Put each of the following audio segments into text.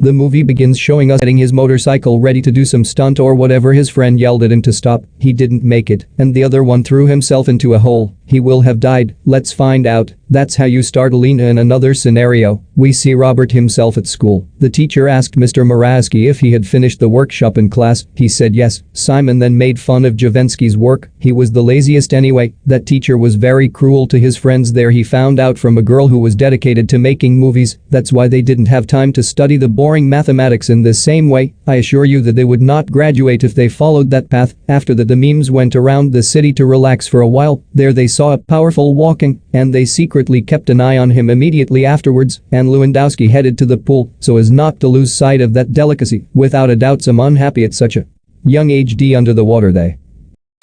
The movie begins showing us getting his motorcycle ready to do some stunt or whatever. His friend yelled at him to stop, he didn't make it, and the other one threw himself into a hole. He will have died, let's find out. That's how you start Alina. In another scenario, we see Robert himself at school. The teacher asked Mr. Moraski if he had finished the workshop in class. He said yes. Simon then made fun of Javensky's work. He was the laziest anyway. That teacher was very cruel to his friends there. He found out from a girl who was dedicated to making movies. That's why they didn't have time to study the boring mathematics in this same way. I assure you that they would not graduate if they followed that path. After that, the memes went around the city to relax for a while. There they saw a powerful walking, and they secretly kept an eye on him immediately afterwards, and Lewandowski headed to the pool so as not to lose sight of that delicacy. Without a doubt, some unhappy at such a young age. Under the water, they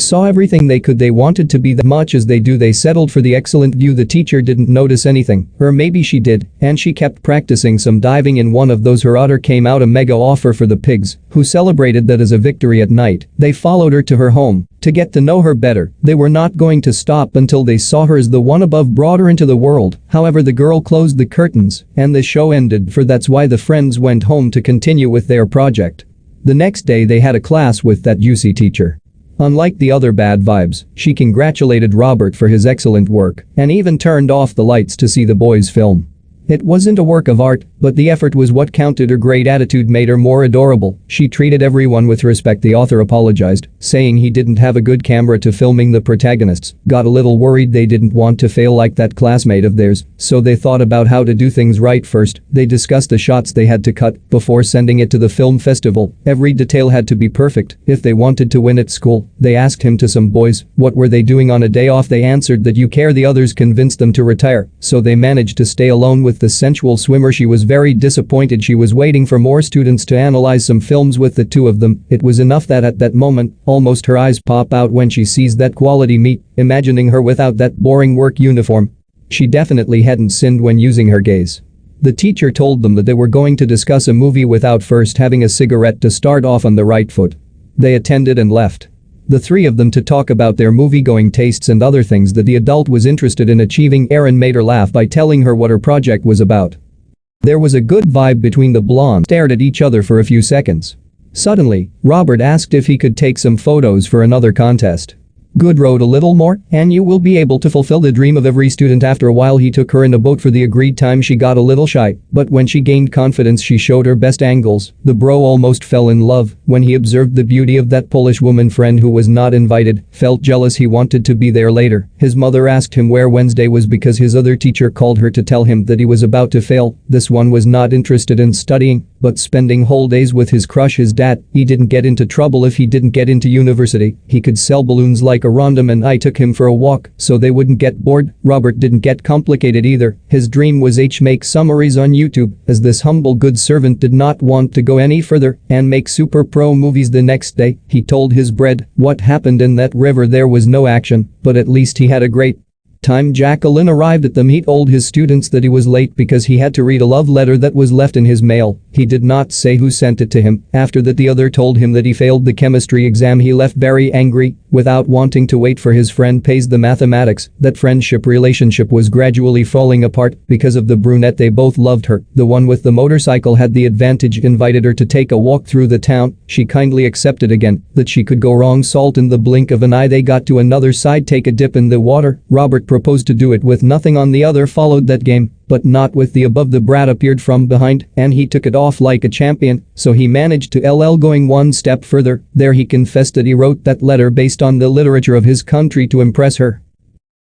saw everything they could. They wanted to be that much as they do. They settled for the excellent view. The teacher didn't notice anything, or maybe she did, and she kept practicing some diving. In one of those, her otter came out a mega offer for the pigs, who celebrated that as a victory. At night, they followed her to her home to get to know her better. They were not going to stop until they saw her as the one above, brought her into the world. However, the girl closed the curtains, and the show ended. For that's why the friends went home to continue with their project. The next day they had a class with that UC teacher. Unlike the other bad vibes, she congratulated Robert for his excellent work and even turned off the lights to see the boys film. It wasn't a work of art, but the effort was what counted. Her great attitude made her more adorable. She treated everyone with respect. The author apologized, saying he didn't have a good camera to filming the protagonists. Got a little worried they didn't want to fail like that classmate of theirs, so they thought about how to do things right first. They discussed the shots they had to cut before sending it to the film festival. Every detail had to be perfect if they wanted to win at school. They asked him to some boys what were they doing on a day off. They answered that you care. The others convinced them to retire, so they managed to stay alone with the sensual swimmer. She was very disappointed. She was waiting for more students to analyze some films with the two of them. It was enough that at that moment, almost her eyes pop out when she sees that quality meat, imagining her without that boring work uniform. She definitely hadn't sinned when using her gaze. The teacher told them that they were going to discuss a movie without first having a cigarette to start off on the right foot. They attended and left. The three of them to talk about their movie-going tastes and other things that the adult was interested in achieving. Erin made her laugh by telling her what her project was about. There was a good vibe between the blondes. Stared at each other for a few seconds. Suddenly, Robert asked if he could take some photos for another contest. Good, wrote a little more, and you will be able to fulfill the dream of every student. After a while, he took her in a boat for the agreed time. She got a little shy, but when she gained confidence, she showed her best angles. The bro almost fell in love when he observed the beauty of that Polish woman friend who was not invited. Felt jealous. He wanted to be there later. His mother asked him where Wednesday was because his other teacher called her to tell him that he was about to fail. This one was not interested in studying, but spending whole days with his crush. His dad, he didn't get into trouble if he didn't get into university. He could sell balloons like a random, and I took him for a walk so they wouldn't get bored. Robert didn't get complicated either. His dream was make summaries on YouTube, as this humble good servant did not want to go any further and make super pro movies. The next day, he told his bread what happened in that river. There was no action, but at least he had a great time. Jacqueline arrived at them. He told his students that he was late because he had to read a love letter that was left in his mail. He did not say who sent it to him. After that, the other told him that he failed the chemistry exam. He left very angry, without wanting to wait for his friend pays the mathematics. That friendship relationship was gradually falling apart because of the brunette. They both loved her. The one with the motorcycle had the advantage. Invited her to take a walk through the town. She kindly accepted again that she could go wrong. Salt in the blink of an eye. They got to another side, take a dip in the water. Robert proposed to do it with nothing on. The other followed that game, but not with the above. The brat appeared from behind and he took it off like a champion, so he managed to going one step further. There he confessed that he wrote that letter based on the literature of his country to impress her,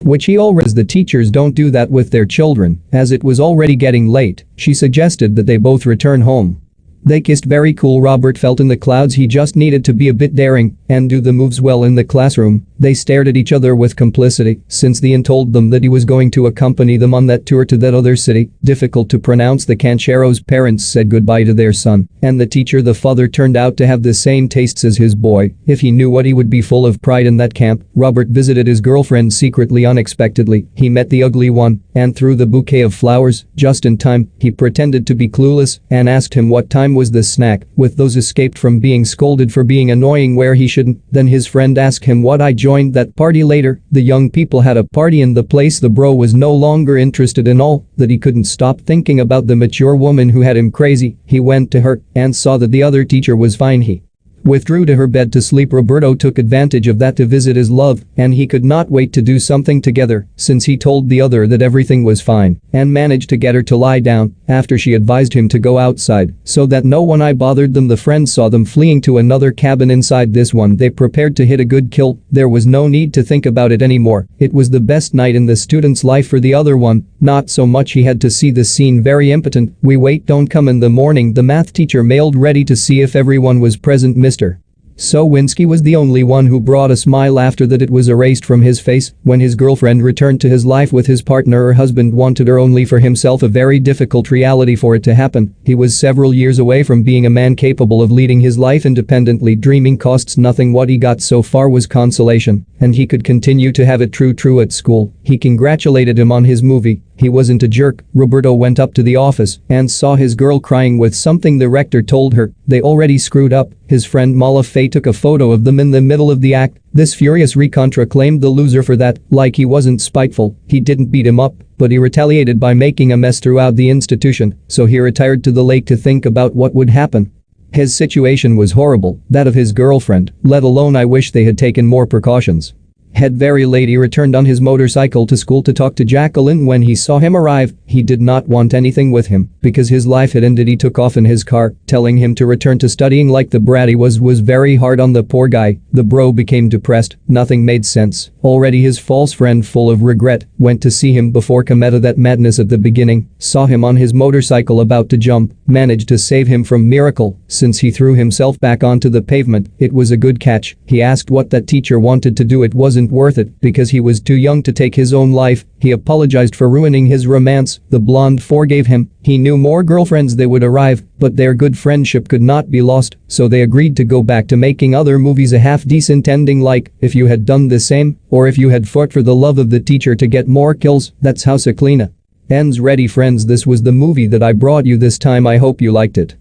which he always. The teachers don't do that with their children. As it was already getting late, she suggested that they both return home. They kissed. Very cool. Robert felt in the clouds. He just needed to be a bit daring and do the moves well. In the classroom, they stared at each other with complicity since Ian told them that he was going to accompany them on that tour to that other city. Difficult to pronounce. The Cancero's parents said goodbye to their son, and the teacher, the father, turned out to have the same tastes as his boy. If he knew what, he would be full of pride in that camp. Robert visited his girlfriend secretly. Unexpectedly, he met the ugly one and threw the bouquet of flowers just in time. He pretended to be clueless and asked him what time was the snack, with those escaped from being scolded for being annoying where he should shouldn't. Then his friend asked him what I joined that party later. The young people had a party in the place. The bro was no longer interested in all that. He couldn't stop thinking about the mature woman who had him crazy. He went to her and saw that the other teacher was fine. He withdrew to her bed to sleep. Roberto took advantage of that to visit his love, and he could not wait to do something together since he told the other that everything was fine and managed to get her to lie down after she advised him to go outside so that no one bothered them. The friends saw them fleeing to another cabin. Inside this one they prepared to hit a good kill. There was no need to think about it anymore. It was the best night in the student's life. For the other one, not so much. He had to see the scene very impotent. We wait, don't come. In the morning the math teacher mailed ready to see if everyone was present. Mr. Sowinski was the only one who brought a smile after that. It was erased from his face when his girlfriend returned to his life with his partner. Her husband wanted her only for himself, a very difficult reality for it to happen. He was several years away from being a man capable of leading his life independently. Dreaming costs nothing. What he got so far was consolation, and he could continue to have it true at school. He congratulated him on his movie. He wasn't a jerk. Roberto went up to the office and saw his girl crying with something. The rector told her they already screwed up. His friend Malafe took a photo of them in the middle of the act. This furious recontra claimed the loser for that. Like he wasn't spiteful, he didn't beat him up, but he retaliated by making a mess throughout the institution, so he retired to the lake to think about what would happen. His situation was horrible, that of his girlfriend, let alone. I wish they had taken more precautions. Had very late. He returned on his motorcycle to school to talk to Jacqueline. When he saw him arrive, he did not want anything with him because his life had ended. He took off in his car, telling him to return to studying. Like the brat he was very hard on the poor guy. The bro became depressed. Nothing made sense. Already his false friend, full of regret, went to see him before committed that madness at the beginning, saw him on his motorcycle about to jump, managed to save him from miracle since he threw himself back onto the pavement. It was a good catch. He asked what that teacher wanted to do. It wasn't worth it because he was too young to take his own life. He apologized for ruining his romance. The blonde forgave him. He knew more girlfriends they would arrive, but their good friendship could not be lost, so they agreed to go back to making other movies. A half-decent ending, like if you had done the same or if you had fought for the love of the teacher to get more kills. That's how Zaklina ends. Ready friends, this was the movie that I brought you this time. I hope you liked it.